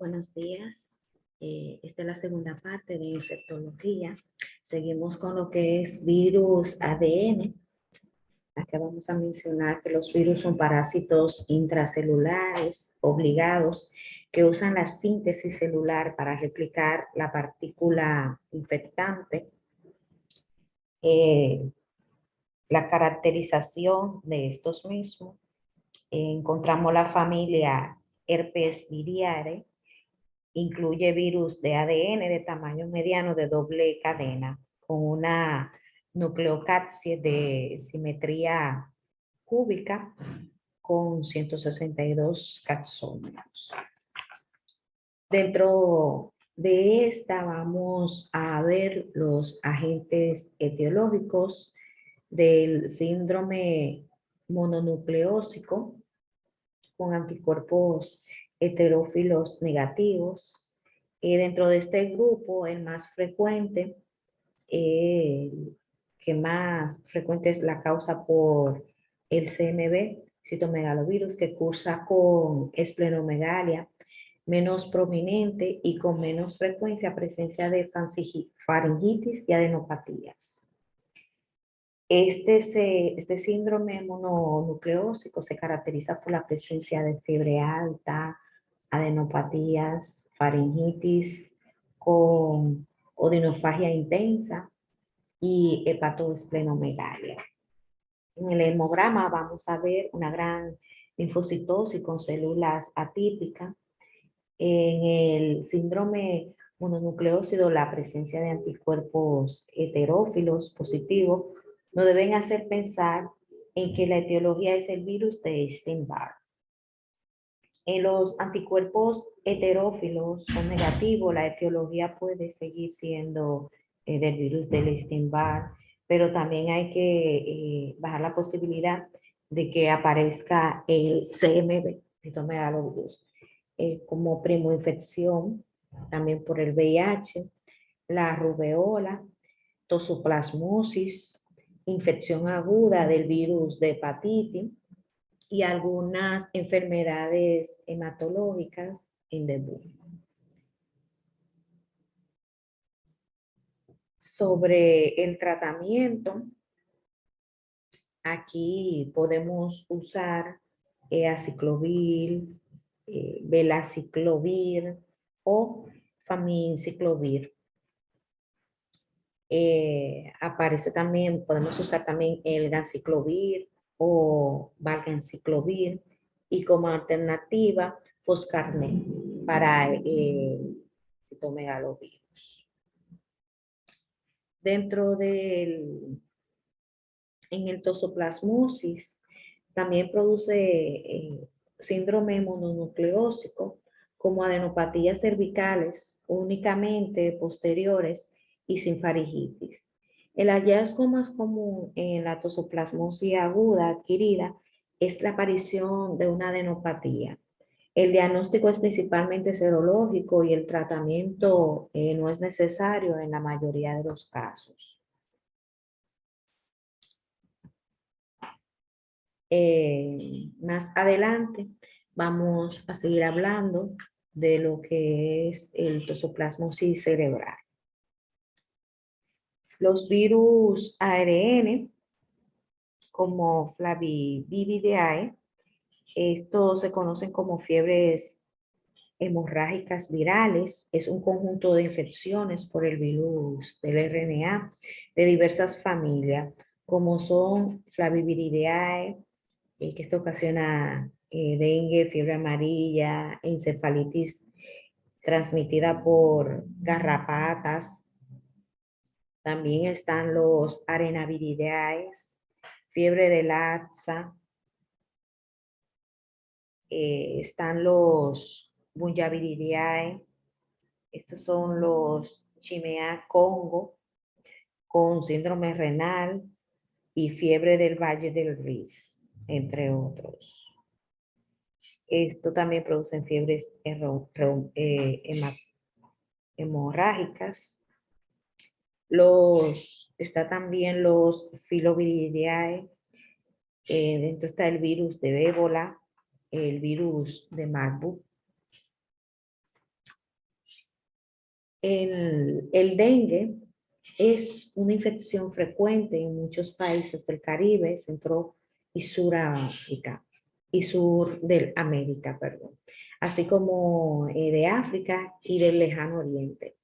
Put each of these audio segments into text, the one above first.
Buenos días. Esta es la segunda parte de infectología. Seguimos con lo que es virus ADN. Acá vamos a mencionar que los virus son parásitos intracelulares obligados que usan la síntesis celular para replicar la partícula infectante. La caracterización de estos mismos, encontramos la familia Herpes viridae. Incluye virus de ADN de tamaño mediano de doble cadena con una nucleocapsid de simetría cúbica con 162 capsómeros. Dentro de esta vamos a ver los agentes etiológicos del síndrome mononucleósico con anticuerpos heterófilos negativos. Dentro de este grupo, el más frecuente, que más frecuente es la causa por el CMV, citomegalovirus, que cursa con esplenomegalia, menos prominente y con menos frecuencia presencia de faringitis y adenopatías. Este síndrome mononucleósico se caracteriza por la presencia de fiebre alta, adenopatías, faringitis con odinofagia intensa y hepatoesplenomegalia. En el hemograma vamos a ver una gran linfocitosis con células atípicas. En el síndrome mononucleósido, la presencia de anticuerpos heterófilos positivos nos deben hacer pensar en que la etiología es el virus de Epstein-Barr. En los anticuerpos heterófilos o negativos, la etiología puede seguir siendo del virus del Epstein-Barr, pero también hay que bajar la posibilidad de que aparezca el CMV, citomegalovirus, como primoinfección, también por el VIH, la rubeola, tosoplasmosis, infección aguda del virus de hepatitis y algunas enfermedades hematológicas en debut. Sobre el tratamiento, aquí podemos usar aciclovir, velaciclovir o faminciclovir. Aparece también, podemos usar también el ganciclovir o valganciclovir y como alternativa foscarnet para citomegalovirus. Dentro del, en el tosoplasmosis también produce síndrome mononucleósico como adenopatías cervicales únicamente posteriores y sin faringitis. El hallazgo más común en la tosoplasmosis aguda adquirida es la aparición de una adenopatía. El diagnóstico es principalmente serológico y el tratamiento no es necesario en la mayoría de los casos. Más adelante vamos a seguir hablando de lo que es el tosoplasmosis cerebral. Los virus ARN, como Flaviviridae, estos se conocen como fiebres hemorrágicas virales. Es un conjunto de infecciones por el virus del RNA de diversas familias, como son Flaviviridae, que esto ocasiona dengue, fiebre amarilla, encefalitis transmitida por garrapatas. También están los arenaviridae, fiebre de Lassa, están los bunyaviridae, estos son los Chimea Congo con síndrome renal y fiebre del Valle del Rift, entre otros. Esto también produce fiebres hemorrágicas. Está también los filoviridae. Dentro está el virus de ébola, el virus de Marburg. El dengue es una infección frecuente en muchos países del Caribe, Centro y Suramérica, y Sur del América, perdón, así como de África y del Lejano Oriente.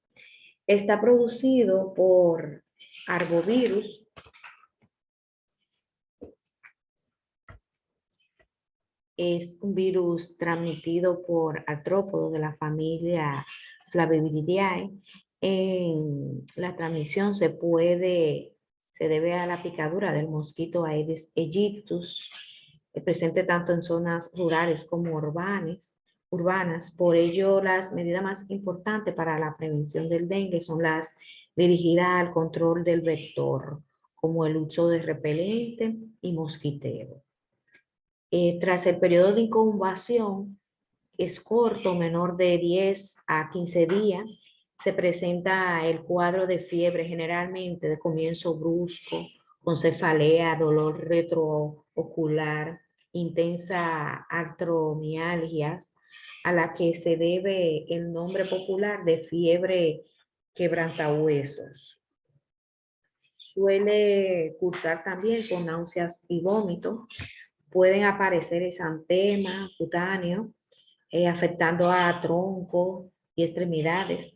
Está producido por arbovirus. Es un virus transmitido por artrópodos de la familia Flaviviridae. La transmisión se debe a la picadura del mosquito Aedes aegyptus, presente tanto en zonas rurales como urbanas. Por ello, las medidas más importantes para la prevención del dengue son las dirigidas al control del vector, como el uso de repelente y mosquitero. Tras el periodo de incubación, es corto, menor de 10 a 15 días, se presenta el cuadro de fiebre generalmente de comienzo brusco, con cefalea, dolor retroocular, intensa artromialgias, a la que se debe el nombre popular de fiebre quebrantahuesos. Suele cursar también con náuseas y vómitos. Pueden aparecer exantema cutáneo, afectando a tronco y extremidades.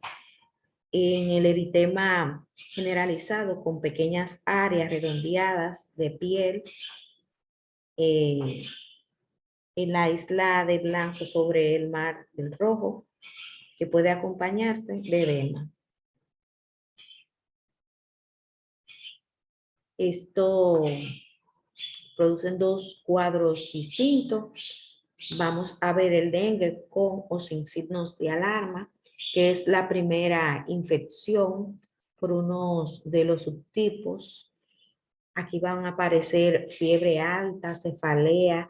En el eritema generalizado con pequeñas áreas redondeadas de piel, en la isla de blanco sobre el mar del rojo, que puede acompañarse de edema. Esto producen dos cuadros distintos. Vamos a ver el dengue con o sin signos de alarma, que es la primera infección por unos de los subtipos. Aquí van a aparecer fiebre alta, cefalea,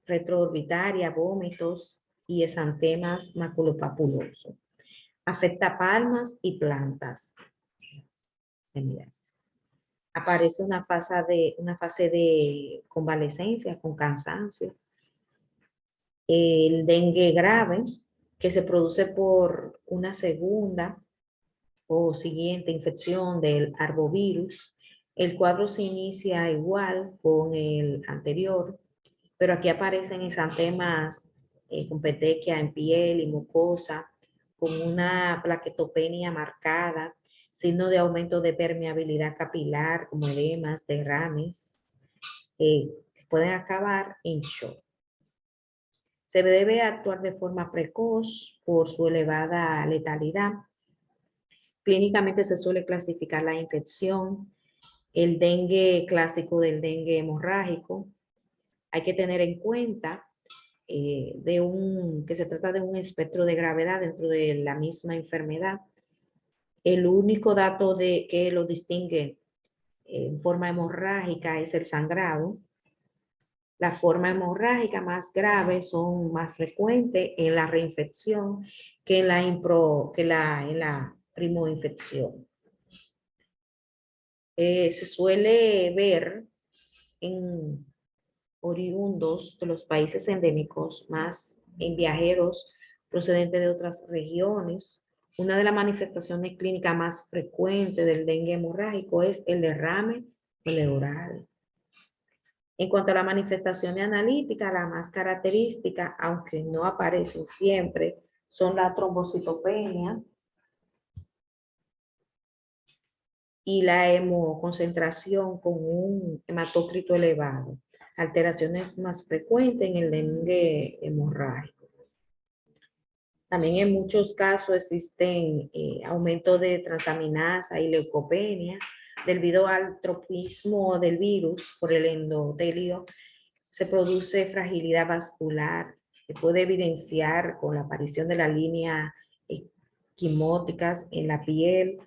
retroorbitaria, vómitos y exantemas maculopapulosos. Afecta palmas y plantas. Aparece una fase de convalecencia con cansancio. El dengue grave, que se produce por una segunda o siguiente infección del arbovirus. El cuadro se inicia igual con el anterior, pero aquí aparecen exantemas con petequia en piel y mucosa, con una plaquetopenia marcada, signo de aumento de permeabilidad capilar, como edemas, derrames, que pueden acabar en shock. Se debe actuar de forma precoz por su elevada letalidad. Clínicamente se suele clasificar la infección, el dengue clásico del dengue hemorrágico. Hay que tener en cuenta que se trata de un espectro de gravedad dentro de la misma enfermedad. El único dato que lo distingue en forma hemorrágica es el sangrado. La forma hemorrágica más grave son más frecuentes en la reinfección que en la primoinfección. Se suele ver en oriundos de los países endémicos, más en viajeros procedentes de otras regiones. Una de las manifestaciones clínicas más frecuentes del dengue hemorrágico es el derrame pleural. En cuanto a la manifestación analítica, la más característica, aunque no aparecen siempre, son la trombocitopenia y la hemoconcentración con un hematócrito elevado. Alteraciones más frecuentes en el dengue hemorrágico. También en muchos casos existen aumento de transaminasa y leucopenia debido al tropismo del virus por el endotelio. Se produce fragilidad vascular, se puede evidenciar con la aparición de la línea quimóticas en la piel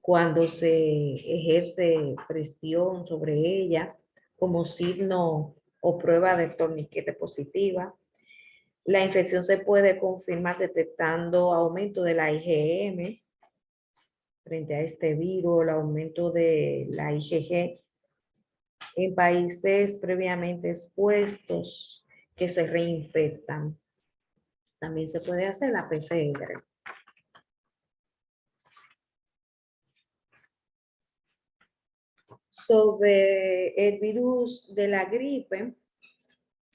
cuando se ejerce presión sobre ella como signo o prueba de torniquete positiva. La infección se puede confirmar detectando aumento de la IgM frente a este virus, el aumento de la IgG en países previamente expuestos que se reinfectan. También se puede hacer la PCR. Sobre el virus de la gripe,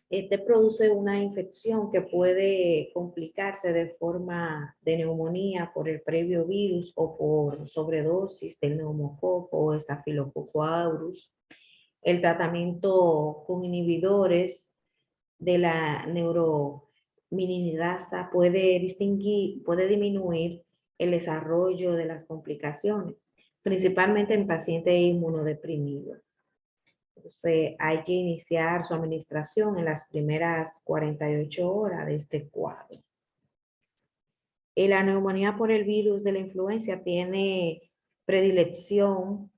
este produce una infección que puede complicarse de forma de neumonía por el previo virus o por sobredosis del neumococo o estafilococo aureus. El tratamiento con inhibidores de la neurominidasa puede disminuir el desarrollo de las complicaciones, principalmente en pacientes inmunodeprimidos. Entonces, hay que iniciar su administración en las primeras 48 horas de este cuadro. La neumonía por el virus de la influenza tiene predilección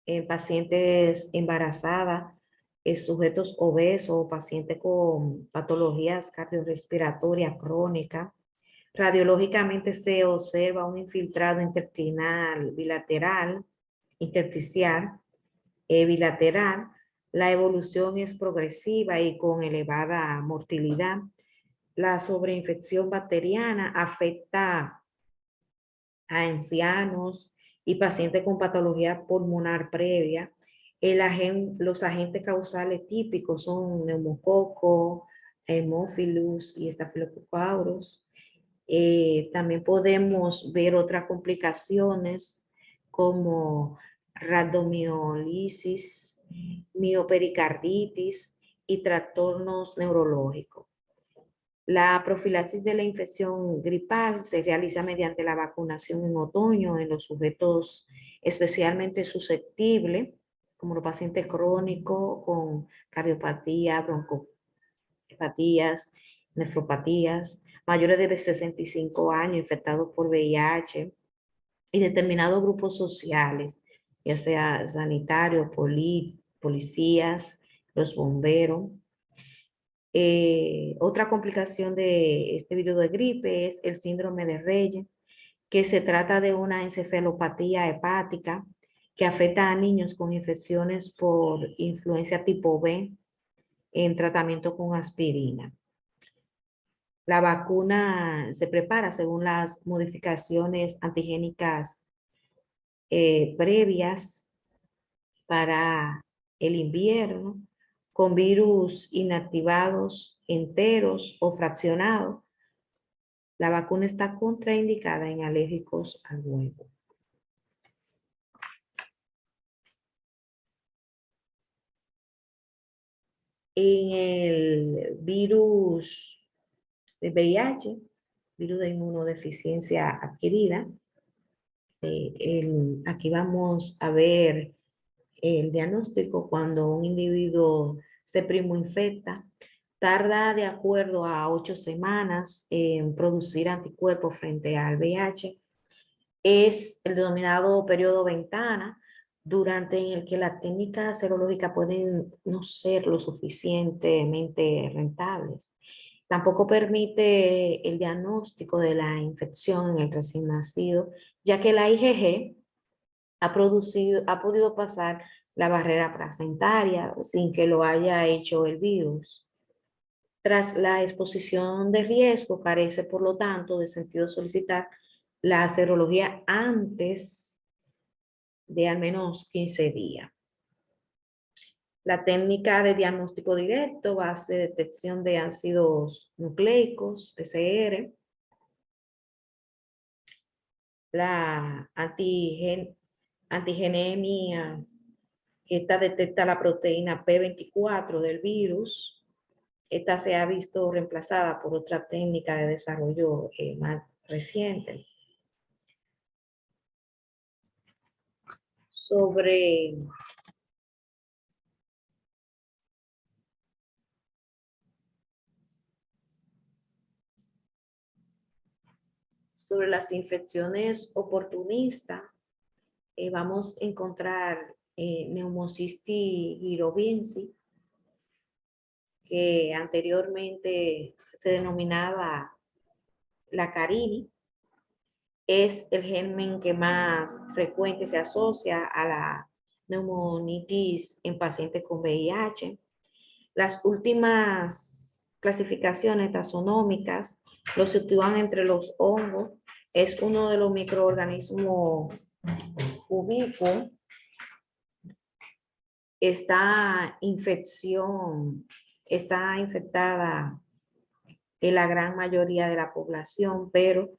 en pacientes embarazadas, sujetos obesos o pacientes con patologías cardiorrespiratorias crónicas. Radiológicamente se observa un infiltrado intestinal bilateral, intersticial, bilateral. La evolución es progresiva y con elevada mortalidad. La sobreinfección bacteriana afecta a ancianos y pacientes con patología pulmonar previa. Los agentes causales típicos son neumococo, Haemophilus y Staphylococcus aureus. También podemos ver otras complicaciones como rabdomiolisis, miopericarditis y trastornos neurológicos. La profilaxis de la infección gripal se realiza mediante la vacunación en otoño en los sujetos especialmente susceptibles, como los pacientes crónicos con cardiopatía, broncopatías, nefropatías, mayores de 65 años infectados por VIH y determinados grupos sociales, ya sea sanitarios, policías, los bomberos. Otra complicación de este virus de gripe es el síndrome de Reye, que se trata de una encefalopatía hepática que afecta a niños con infecciones por influenza tipo B en tratamiento con aspirina. La vacuna se prepara según las modificaciones antigénicas previas para el invierno, con virus inactivados enteros o fraccionados. La vacuna está contraindicada en alérgicos al huevo. En el virus de VIH, virus de inmunodeficiencia adquirida, aquí vamos a ver el diagnóstico cuando un individuo se primoinfecta. Tarda de acuerdo a 8 semanas en producir anticuerpos frente al VIH. Es el denominado periodo ventana, durante el que las técnicas serológicas pueden no ser lo suficientemente rentables. Tampoco permite el diagnóstico de la infección en el recién nacido, ya que la IgG ha podido pasar la barrera placentaria sin que lo haya hecho el virus. Tras la exposición de riesgo, carece, por lo tanto, de sentido solicitar la serología antes de al menos 15 días. La técnica de diagnóstico directo va a ser detección de ácidos nucleicos, PCR, la antigenemia, que esta detecta la proteína P24 del virus. Esta se ha visto reemplazada por otra técnica de desarrollo más reciente. Sobre las infecciones oportunistas, vamos a encontrar Pneumocystis jirovecii, que anteriormente se denominaba la carini. Es el germen que más frecuente se asocia a la neumonitis en pacientes con VIH. Las últimas clasificaciones taxonómicas Lo sitúan entre los hongos. Es uno de los microorganismos ubícuos. Esta infección está infectada en la gran mayoría de la población, pero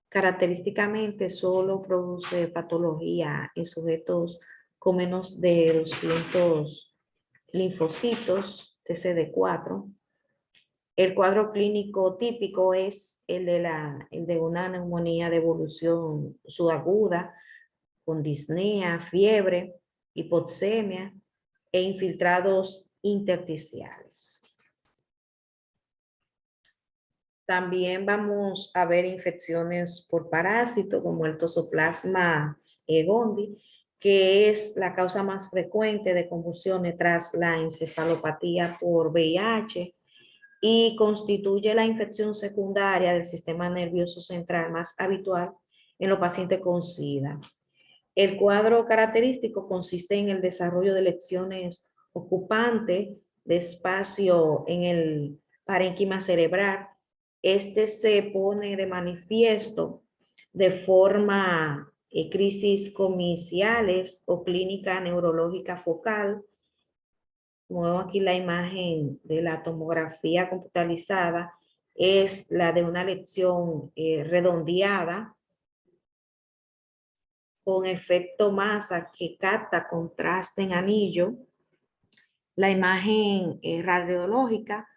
característicamente solo produce patología en sujetos con menos de 200 linfocitos TCD4. El cuadro clínico típico es el de una neumonía de evolución subaguda, con disnea, fiebre, hipoxemia e infiltrados intersticiales. También vamos a ver infecciones por parásito como el Toxoplasma gondii, que es la causa más frecuente de convulsiones tras la encefalopatía por VIH y constituye la infección secundaria del sistema nervioso central más habitual en los pacientes con SIDA. El cuadro característico consiste en el desarrollo de lesiones ocupantes de espacio en el parénquima cerebral. Este se pone de manifiesto de forma crisis comiciales o clínica neurológica focal. Como vemos aquí la imagen de la tomografía computarizada, es la de una lesión redondeada con efecto masa que capta contraste en anillo. La imagen radiológica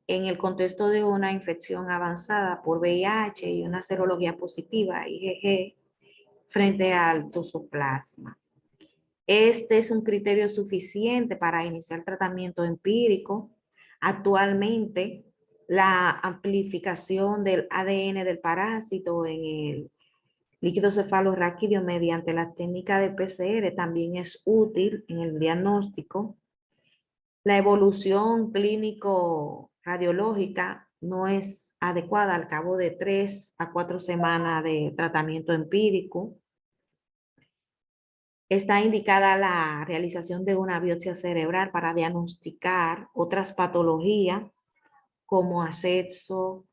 en el contexto de una infección avanzada por VIH y una serología positiva, IgG, frente al toxoplasma. Este es un criterio suficiente para iniciar tratamiento empírico. Actualmente, la amplificación del ADN del parásito en el líquido cefalorraquídeo mediante la técnica de PCR también es útil en el diagnóstico. La evolución clínico-radiológica no es adecuada al cabo de 3 a 4 semanas de tratamiento empírico. Está indicada la realización de una biopsia cerebral para diagnosticar otras patologías como ascenso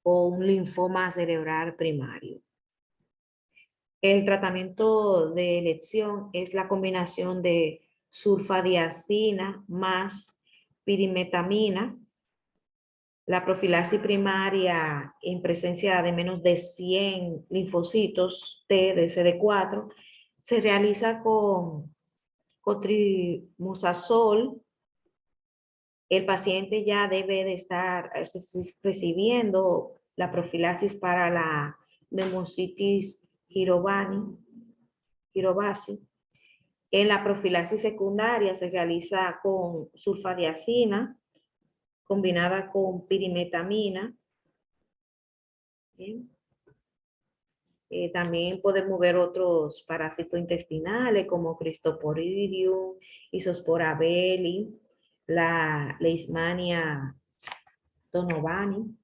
o un linfoma cerebral primario. El tratamiento de elección es la combinación de sulfadiazina más pirimetamina. La profilaxis primaria en presencia de menos de 100 linfocitos T de CD4 se realiza con cotrimazol. El paciente ya debe de estar recibiendo la profilaxis para la neumocitis girovasi. En la profilaxis secundaria se realiza con sulfadiazina combinada con pirimetamina. También podemos ver otros parásitos intestinales como Cryptosporidium, Isospora belli, la Leishmania donovani.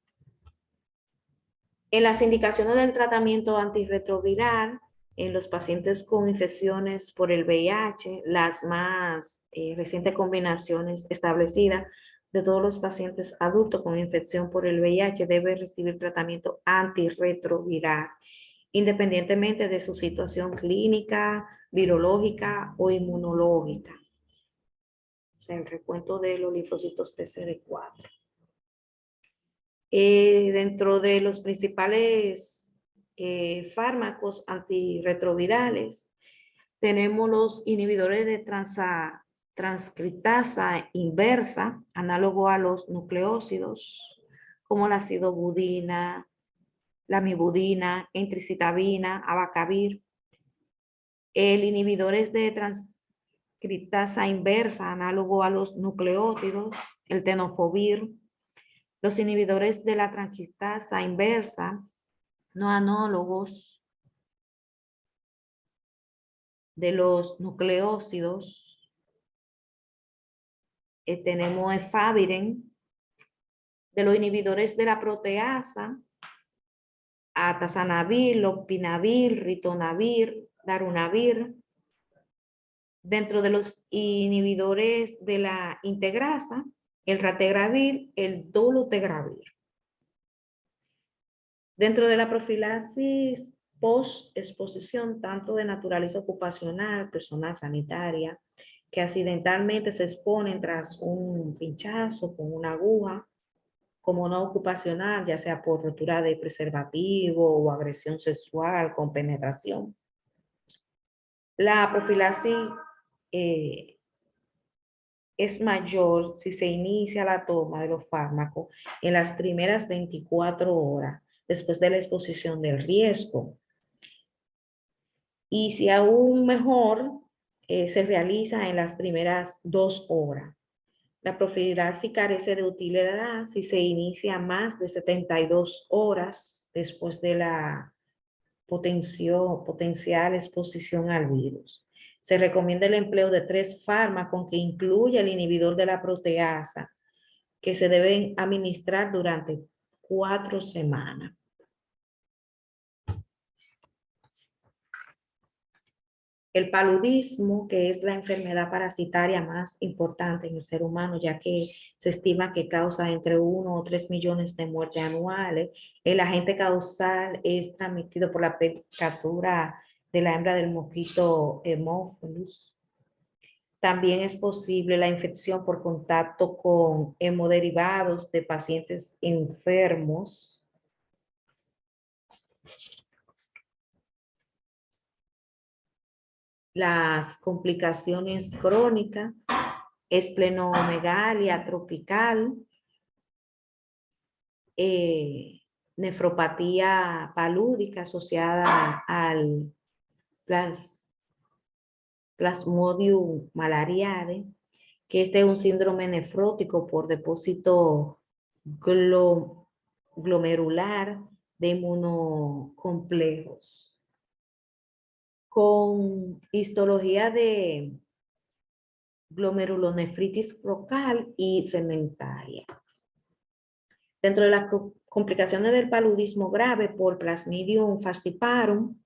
En las indicaciones del tratamiento antirretroviral, en los pacientes con infecciones por el VIH, las más recientes combinaciones establecidas de todos los pacientes adultos con infección por el VIH deben recibir tratamiento antirretroviral, independientemente de su situación clínica, virológica o inmunológica. O sea, el recuento de los linfocitos TCD4. Dentro de los principales fármacos antirretrovirales, tenemos los inhibidores de transcriptasa inversa, análogo a los nucleósidos, como la acidobudina, la mibudina, entricitabina, abacavir. El inhibidor es de transcriptasa inversa, análogo a los nucleótidos, el tenofovir. Los inhibidores de la transcriptasa inversa, no análogos de los nucleósidos, tenemos efavirenz. De los inhibidores de la proteasa, atazanavir, lopinavir, ritonavir, darunavir. Dentro de los inhibidores de la integrasa, el rategravir, el dolutegravir. Dentro de la profilaxis post-exposición, tanto de naturaleza ocupacional, personal, sanitaria, que accidentalmente se exponen tras un pinchazo con una aguja, como no ocupacional, ya sea por rotura de preservativo o agresión sexual con penetración. La profilaxis es mayor si se inicia la toma de los fármacos en las primeras 24 horas después de la exposición del riesgo. Y si aún mejor, se realiza en las primeras 2 horas. La profilaxis carece de utilidad si se inicia más de 72 horas después de la potencial exposición al virus. Se recomienda el empleo de 3 fármacos que incluye el inhibidor de la proteasa, que se deben administrar durante 4 semanas. El paludismo, que es la enfermedad parasitaria más importante en el ser humano, ya que se estima que causa entre 1 o 3 millones de muertes anuales. El agente causal es transmitido por la picadura de la hembra del mosquito Haemophilus. También es posible la infección por contacto con hemoderivados de pacientes enfermos. Las complicaciones crónicas, esplenomegalia tropical, nefropatía palúdica asociada al Plasmodium malariare, que este es un síndrome nefrótico por depósito glomerular de inmunocomplejos, con histología de glomerulonefritis focal y sedentaria. Dentro de las complicaciones del paludismo grave por Plasmodium falciparum,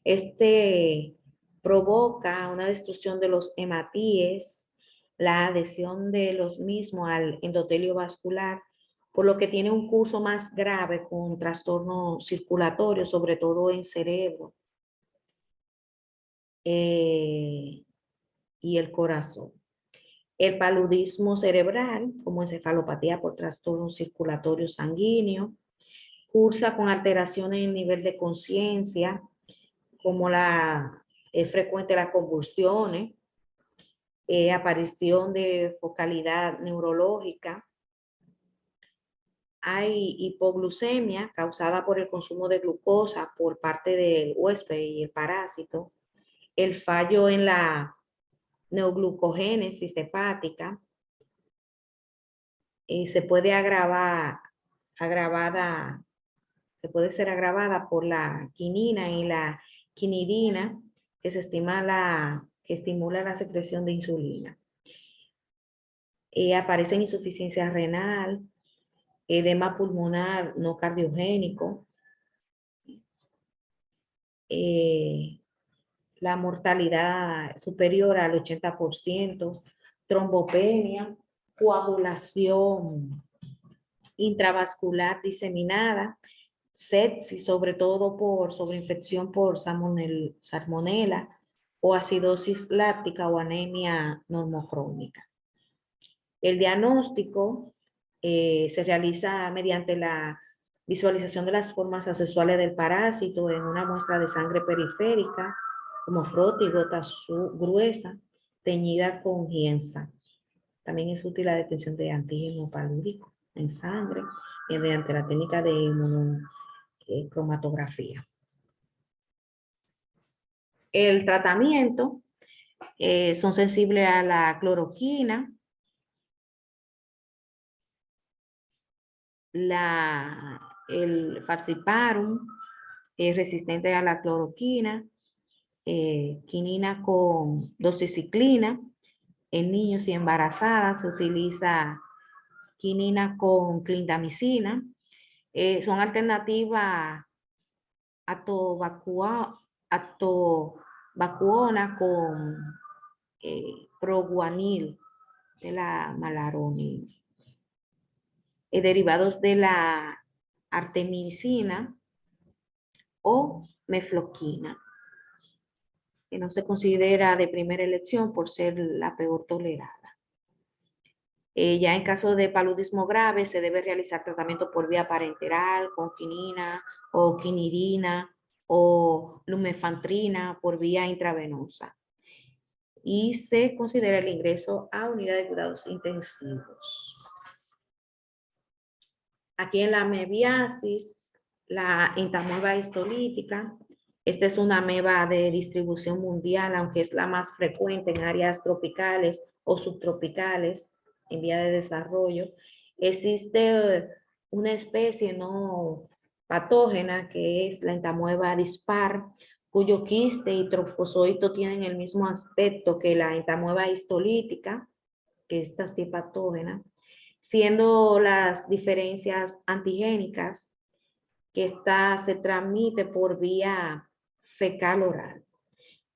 este provoca una destrucción de los hematíes, la adhesión de los mismos al endotelio vascular, por lo que tiene un curso más grave con trastornos circulatorios, sobre todo en cerebro y el corazón. El paludismo cerebral, como encefalopatía por trastornos circulatorios sanguíneos, cursa con alteraciones en el nivel de conciencia, como es frecuente las convulsiones, aparición de focalidad neurológica. Hay hipoglucemia causada por el consumo de glucosa por parte del huésped y el parásito, el fallo en la neoglucogénesis hepática, se puede ser agravada por la quinina y la quinidina, que estimula la secreción de insulina. Aparece insuficiencia renal, edema pulmonar no cardiogénico, la mortalidad superior al 80%, trombopenia, coagulación intravascular diseminada, sepsis, sobre todo por sobreinfección por salmonela o acidosis láctica o anemia normocrónica. El diagnóstico se realiza mediante la visualización de las formas asexuales del parásito en una muestra de sangre periférica, como frota y gota gruesa, teñida con gienza. También es útil la detección de antígeno palúdico en sangre mediante la técnica de inmunocromatografía. El tratamiento son sensibles a la cloroquina, el falciparum es resistente a la cloroquina, quinina con doxiciclina. En niños y embarazadas se utiliza quinina con clindamicina. Son alternativas atovacuona con proguanil de la malaronina. Derivados de la artemisina, o mefloquina, que no se considera de primera elección por ser la peor tolerada. Ya en caso de paludismo grave se debe realizar tratamiento por vía parenteral con quinina o quinidina o lumefantrina por vía intravenosa. Y se considera el ingreso a unidad de cuidados intensivos. Aquí en la amebiasis, la entamoeba histolítica, esta es una ameba de distribución mundial, aunque es la más frecuente en áreas tropicales o subtropicales en vía de desarrollo. Existe una especie no patógena que es la entamoeba dispar, cuyo quiste y trofozoito tienen el mismo aspecto que la entamoeba histolítica, que esta sí patógena, siendo las diferencias antigénicas que esta se transmite por vía fecal oral.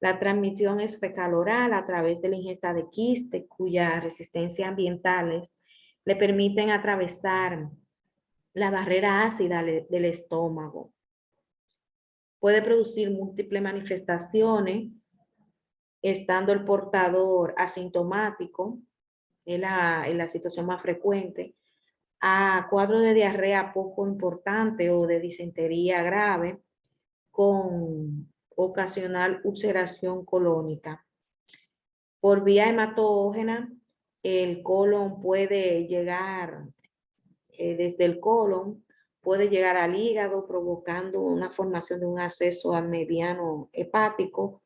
La transmisión es fecal oral a través de la ingesta de quiste, cuyas resistencias ambientales le permiten atravesar la barrera ácida del estómago. Puede producir múltiples manifestaciones, estando el portador asintomático, es la situación más frecuente, a cuadros de diarrea poco importante o de disentería grave con ocasional ulceración colónica. Por vía hematógena, el colon puede llegar, desde el colon, puede llegar al hígado provocando una formación de un acceso al mediano hepático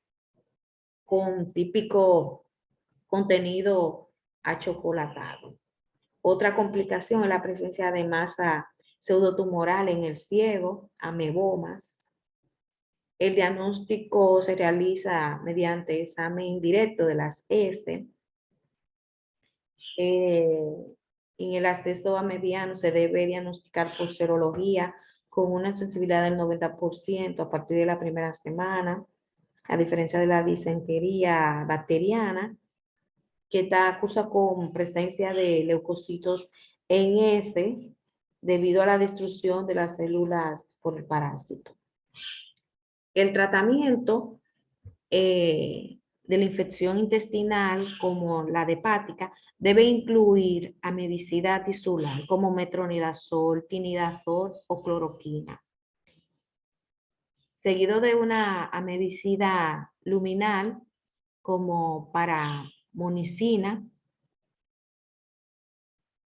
con típico contenido achocolatado. Otra complicación es la presencia de masa pseudotumoral en el ciego, amebomas. El diagnóstico se realiza mediante examen directo de las heces. En el acceso amebiano se debe diagnosticar por serología con una sensibilidad del 90% a partir de la primera semana, a diferencia de la disentería bacteriana, que está cursa con presencia de leucocitos en S debido a la destrucción de las células por el parásito. El tratamiento de la infección intestinal, como la de hepática, debe incluir amebicida tisular, como metronidazol, tinidazol o cloroquina, seguido de una amebicida luminal, como paramonicina,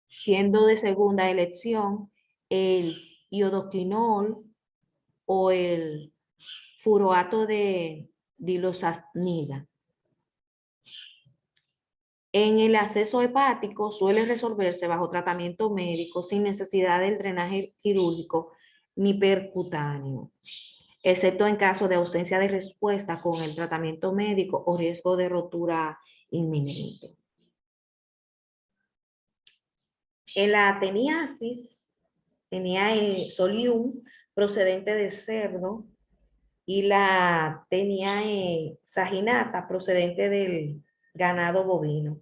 siendo de segunda elección el iodoquinol o el furoato de diloxanida. En el acceso hepático suele resolverse bajo tratamiento médico sin necesidad del drenaje quirúrgico ni percutáneo, excepto en caso de ausencia de respuesta con el tratamiento médico o riesgo de rotura inminente. En la teniasis, Teniae solium, procedente de cerdo, y la Teniae saginata, procedente del ganado bovino.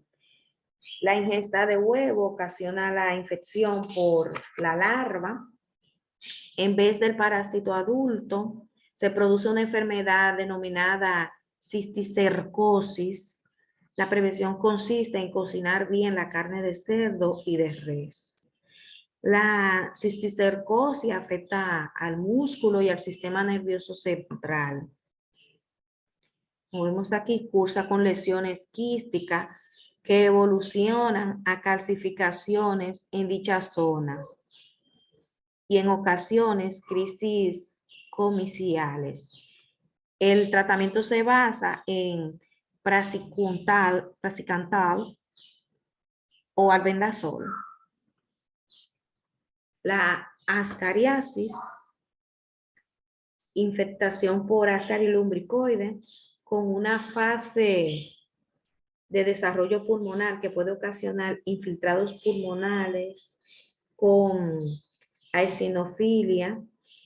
La ingesta de huevo ocasiona la infección por la larva. En vez del parásito adulto, se produce una enfermedad denominada cisticercosis. La prevención consiste en cocinar bien la carne de cerdo y de res. La cisticercosis afecta al músculo y al sistema nervioso central. Como vemos aquí, cursa con lesiones quísticas que evolucionan a calcificaciones en dichas zonas y en ocasiones crisis comiciales. El tratamiento se basa en praziquantal o albendazol. La ascariasis, infectación por Ascaris lumbricoides, con una fase de desarrollo pulmonar que puede ocasionar infiltrados pulmonares con eosinofilia,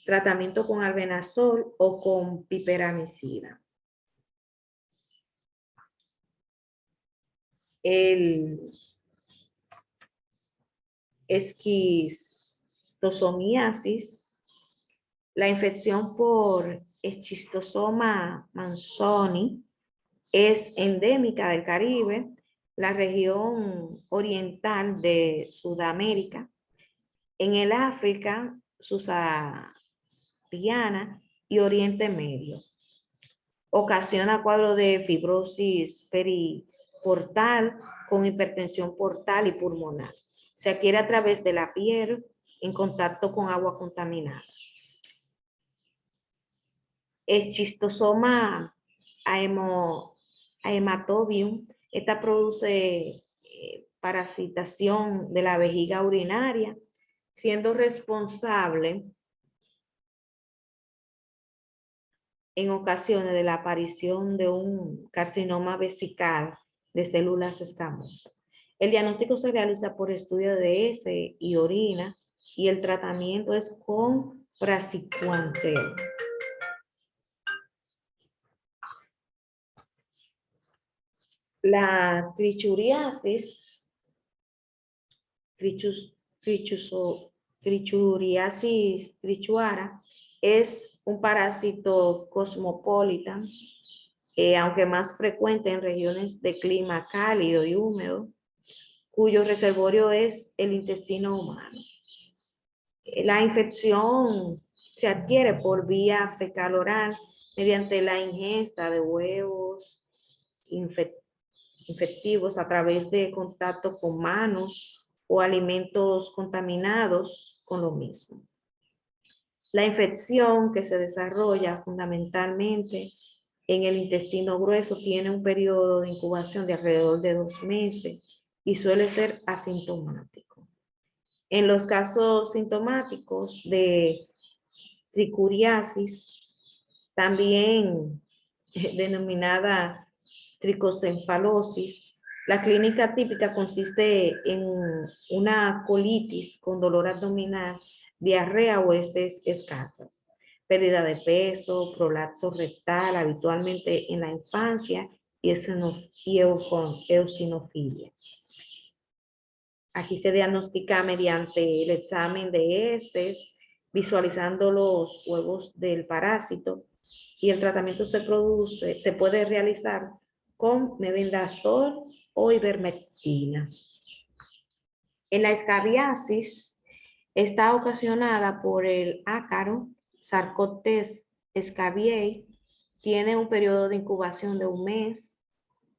tratamiento con albendazol o con piperamicina. El esquistosomiasis La infección por Schistosoma manzoni es endémica del Caribe, la región oriental de Sudamérica, en el África subsahariana y Oriente Medio. Ocasiona cuadros de fibrosis periportal con hipertensión portal y pulmonar. Se adquiere a través de la piel en contacto con agua contaminada. Schistosoma haematobium, esta produce parasitación de la vejiga urinaria, siendo responsable en ocasiones de la aparición de un carcinoma vesical de células escamosas. El diagnóstico se realiza por estudio de heces y orina y el tratamiento es con praziquantel. La trichuriasis, trichuriasis trichuara, es un parásito cosmopolita, aunque más frecuente en regiones de clima cálido y húmedo, cuyo reservorio es el intestino humano. La infección se adquiere por vía fecal oral mediante la ingesta de huevos infectivos a través de contacto con manos o alimentos contaminados con lo mismo. La infección que se desarrolla fundamentalmente en el intestino grueso tiene un periodo de incubación de alrededor de 2 meses y suele ser asintomático. En los casos sintomáticos de tricuriasis, también denominada tricocenfalosis, la clínica típica consiste en una colitis con dolor abdominal, diarrea o heces escasas, pérdida de peso, prolapso rectal, habitualmente en la infancia, y eosinofilia. Aquí se diagnostica mediante el examen de heces, visualizando los huevos del parásito, y el tratamiento se puede realizar con mebendazol o ivermectina. En la escabiasis está ocasionada por el ácaro Sarcotes scabiei, tiene un periodo de incubación de 1 mes.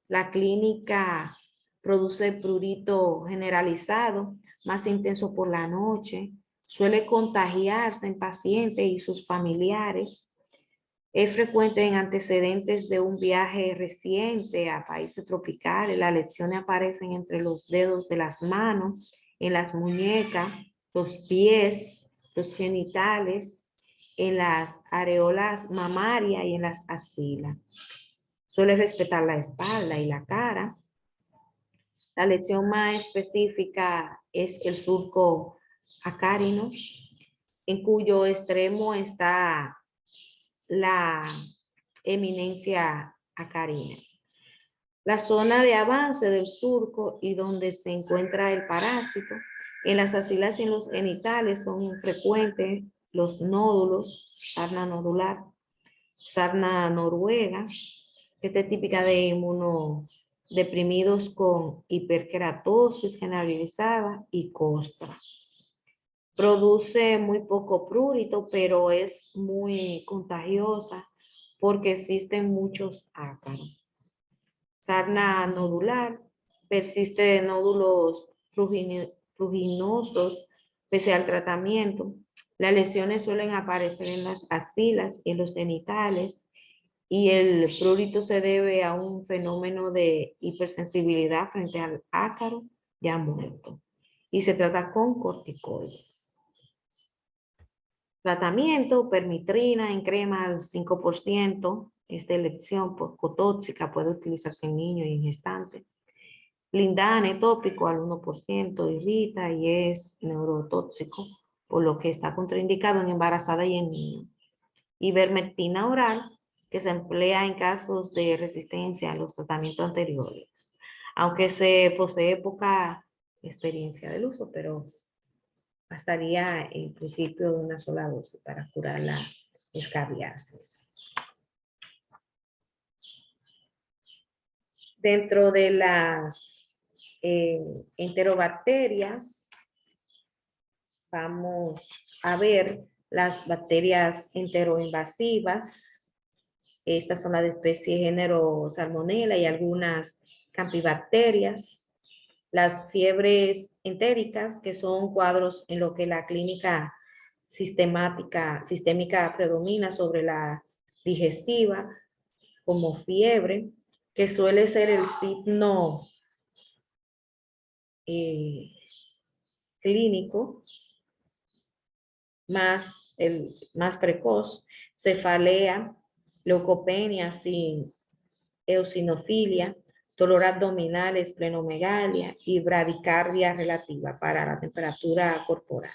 La clínica produce prurito generalizado, más intenso por la noche, suele contagiarse en pacientes y sus familiares. Es frecuente en antecedentes de un viaje reciente a países tropicales. Las lesiones aparecen entre los dedos de las manos, en las muñecas, los pies, los genitales, en las areolas mamarias y en las axilas. Suele respetar la espalda y la cara. La lesión más específica es el surco acárino, en cuyo extremo está la eminencia acarina. La zona de avance del surco y donde se encuentra el parásito, en las axilas y en los genitales son frecuentes los nódulos, sarna nodular, sarna noruega, esta es típica de inmunodeprimidos con hiperkeratosis generalizada y costra. Produce muy poco prurito, pero es muy contagiosa porque existen muchos ácaros. Sarna nodular, persiste de nódulos pruriginosos pese al tratamiento. Las lesiones suelen aparecer en las axilas y en los genitales y el prurito se debe a un fenómeno de hipersensibilidad frente al ácaro ya muerto y se trata con corticoides. Tratamiento, permitrina en crema al 5%, es de elección cotóxica, puede utilizarse en niños y en gestantes. Lindane tópico al 1%, irrita y es neurotóxico, por lo que está contraindicado en embarazada y en niños. Ivermectina oral, que se emplea en casos de resistencia a los tratamientos anteriores, aunque se posee poca experiencia del uso, pero bastaría en principio de una sola dosis para curar la escabiasis. Dentro de las enterobacterias, vamos a ver las bacterias enteroinvasivas. Estas son las de especie género Salmonella y algunas campibacterias. Las fiebres entéricas, que son cuadros en lo que la clínica sistémica predomina sobre la digestiva, como fiebre, que suele ser el signo clínico más precoz, cefalea, leucopenia sin eosinofilia, dolor abdominal, esplenomegalia y bradicardia relativa para la temperatura corporal.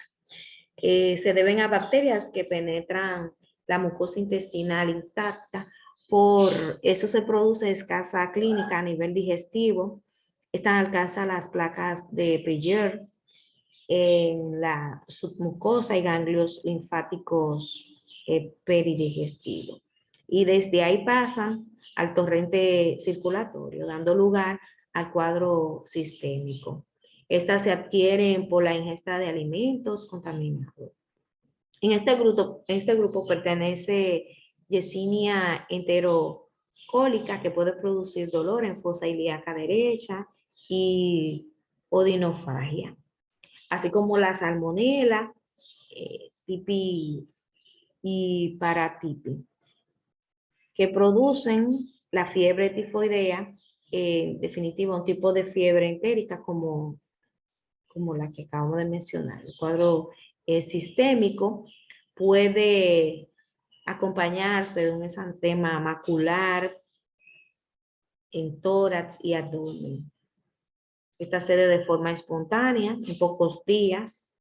Se deben a bacterias que penetran la mucosa intestinal intacta. Por eso se produce escasa clínica a nivel digestivo. Esta alcanza las placas de Peyer en la submucosa y ganglios linfáticos peridigestivos. Y desde ahí pasan al torrente circulatorio, dando lugar al cuadro sistémico. Estas se adquieren por la ingesta de alimentos contaminados. En este grupo pertenece Yersinia enterocólica, que puede producir dolor en fosa ilíaca derecha y odinofagia, así como la salmonela, tipi y paratipi, que producen la fiebre tifoidea, en definitiva un tipo de fiebre entérica como la que acabamos de mencionar. El cuadro sistémico puede acompañarse de un exantema macular en tórax y abdomen. Esta se da de forma espontánea en pocos días.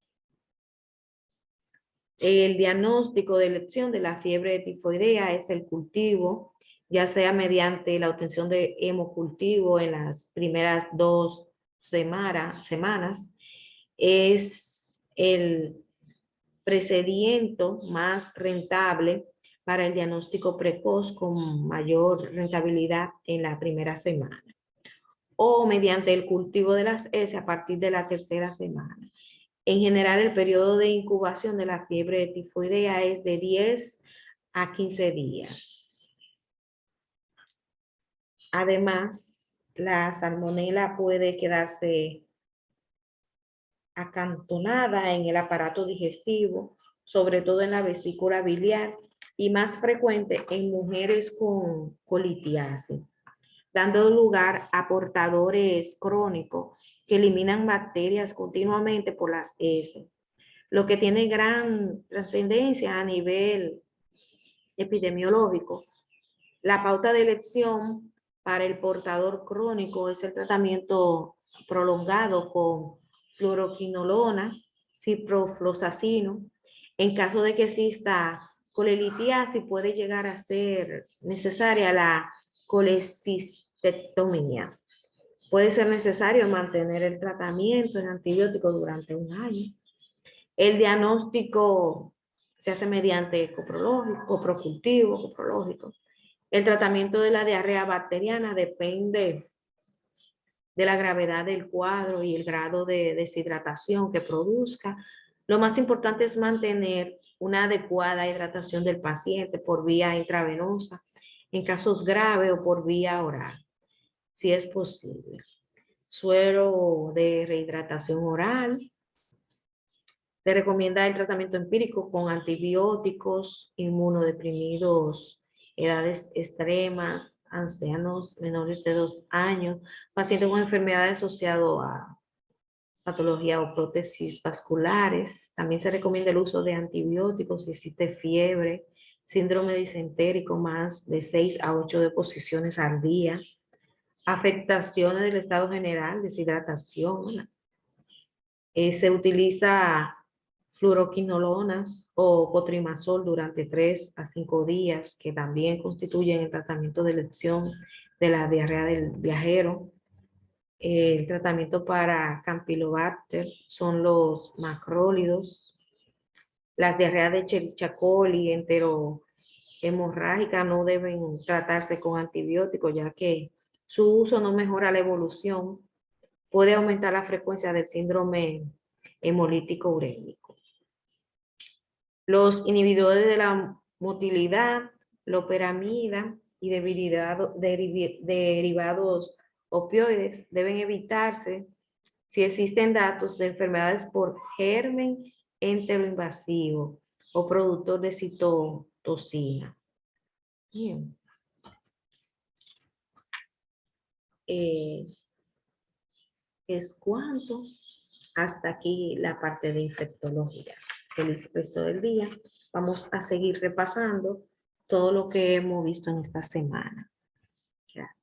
El diagnóstico de elección de la fiebre tifoidea es el cultivo, ya sea mediante la obtención de hemocultivo en las primeras 2 semanas. Es el procedimiento más rentable para el diagnóstico precoz con mayor rentabilidad en la primera semana, o mediante el cultivo de las heces a partir de la tercera semana. En general, el periodo de incubación de la fiebre tifoidea es de 10 a 15 días. Además, la salmonela puede quedarse acantonada en el aparato digestivo, sobre todo en la vesícula biliar, y más frecuente en mujeres con colitiasis, dando lugar a portadores crónicos que eliminan bacterias continuamente por las heces, lo que tiene gran trascendencia a nivel epidemiológico. La pauta de elección para el portador crónico es el tratamiento prolongado con fluoroquinolona, ciprofloxacino. En caso de que exista colelitiasis, puede llegar a ser necesaria la colecistectomía. Puede ser necesario mantener el tratamiento en antibióticos durante 1 año. El diagnóstico se hace mediante coprológico. El tratamiento de la diarrea bacteriana depende de la gravedad del cuadro y el grado de deshidratación que produzca. Lo más importante es mantener una adecuada hidratación del paciente por vía intravenosa, en casos graves o por vía oral, si es posible. Suero de rehidratación oral. Se recomienda el tratamiento empírico con antibióticos, inmunodeprimidos, edades extremas, ancianos menores de 2 años, pacientes con enfermedades asociadas a patología o prótesis vasculares. También se recomienda el uso de antibióticos si existe fiebre, síndrome disentérico, más de 6 a 8 deposiciones al día, afectaciones del estado general, deshidratación. Se utiliza fluoroquinolonas o cotrimazol durante 3 a 5 días, que también constituyen el tratamiento de elección de la diarrea del viajero. El tratamiento para Campylobacter son los macrólidos. Las diarreas de Escherichia coli enterohemorrágica no deben tratarse con antibióticos, ya que su uso no mejora la evolución. Puede aumentar la frecuencia del síndrome hemolítico urémico. Los inhibidores de la motilidad, loperamida y derivados opioides deben evitarse si existen datos de enfermedades por germen enteroinvasivo o productor de citotoxina. Bien. Es cuanto. Hasta aquí la parte de infectología. Feliz resto del día. Vamos a seguir repasando todo lo que hemos visto en esta semana. Gracias.